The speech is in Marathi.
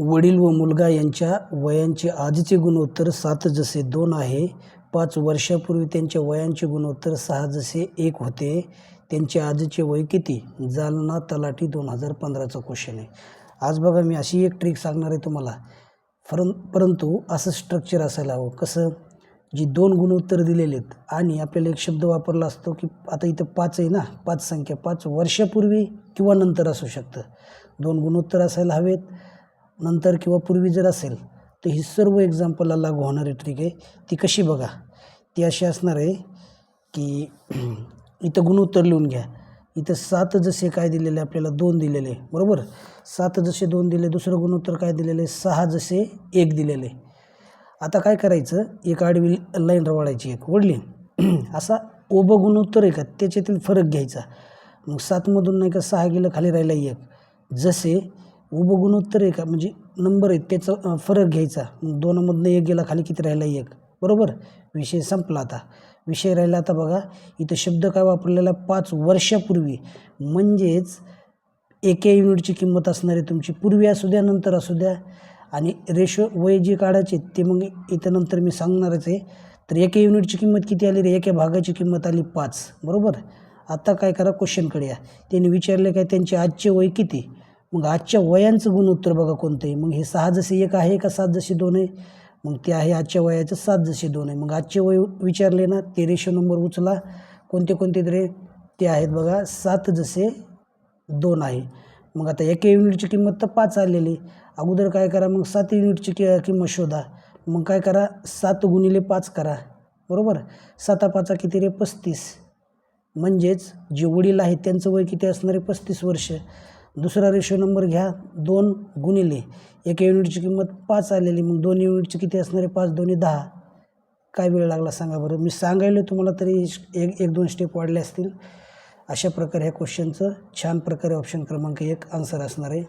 वडील व मुलगा यांच्या वयांचे आजचे गुणोत्तर 7 जसे 2 आहे. 5 वर्षापूर्वी त्यांच्या वयांचे गुणोत्तर 6 जसे 1 होते. त्यांचे आजचे वय किती? जालना तलाठी 2015चा क्वेश्चन आहे. आज बघा मी अशी एक ट्रिक सांगणार आहे तुम्हाला, परंतु असं स्ट्रक्चर असायला हवं. कसं, जी 2 गुणोत्तर दिलेले आहेत आणि आपल्याला एक शब्द वापरला असतो की आता इथं 5 आहे ना, 5 संख्या 5 वर्षापूर्वी किंवा नंतर असू शकतं. 2 गुणोत्तर असायला हवेत, नंतर किंवा पूर्वी जर असेल तर ही सर्व एक्झाम्पलला लागू होणारी ट्रिक आहे. ती कशी बघा, ती अशी असणार आहे की इथं गुणोत्तर लिहून घ्या. इथं 7 जसे काय दिलेले आपल्याला 2 दिलेले, बरोबर. 7 जसे 2 दिले. दुसरं गुणोत्तर काय दिलेले? 6 जसे 1 दिलेले. आता काय करायचं, एक आडवी लाईन रवाडायची, एक ओढली. असा उभं गुणोत्तर आहे का त्याच्यातील फरक घ्यायचा. मग 7मधून नाही का 6 गेलं, खाली राहिला 1. जसे उभं गुणोत्तर आहे का म्हणजे नंबर आहे त्याचा फरक घ्यायचा. मग 2मधनं 1 गेला, खाली किती राहिला 1, बरोबर. विषय संपला. आता विषय राहिला. आता बघा इथं शब्द काय वापरलेला? 5 वर्षापूर्वी, म्हणजेच एका युनिटची किंमत असणार आहे तुमची. पूर्वी असू द्या नंतर असू द्या. आणि रेशो वय जे काढायचे ते मग इथं नंतर मी सांगणारच आहे. तर एका युनिटची किंमत किती आली रे? एका भागाची किंमत आली 5, बरोबर. आता काय करा, क्वेश्चनकडे या. त्यांनी विचारले काय, त्यांचे आजचे वय किती? मग आजच्या वयांचं गुणोत्तर बघा कोणतं आहे. मग हे 6 जसे 1 आहे का 7 जसे 2 आहे? मग ते आहे आजच्या वयाचं 7 जसे 2 आहे. मग आजचे वय विचारले ना, ते रेशो नंबर उचला. कोणते कोणते रे? ते आहेत बघा 7 जसे 2 आहे. मग आता एका युनिटची किंमत तर 5 आलेली. अगोदर काय करा, मग 7 युनिटची किंमत शोधा. मग काय करा, 7 गुणिले 5 करा, बरोबर. 7 5 किती रे? 35. म्हणजेच जे वडील आहेत त्यांचं वय किती असणार आहे? 35 वर्ष. दुसरा रेशो नंबर घ्या, 2 गुणिले एका युनिटची किंमत 5 आलेली. मग 2 युनिटची किती असणार आहे? 5 2 10. काय वेळ लागला सांगा बरं. मी सांगायला तुम्हाला तरी एक 2 स्टेप वाढले असतील. अशा प्रकारे ह्या क्वेश्चनचं छान प्रकारे ऑप्शन क्रमांक 1 आन्सर असणार आहे.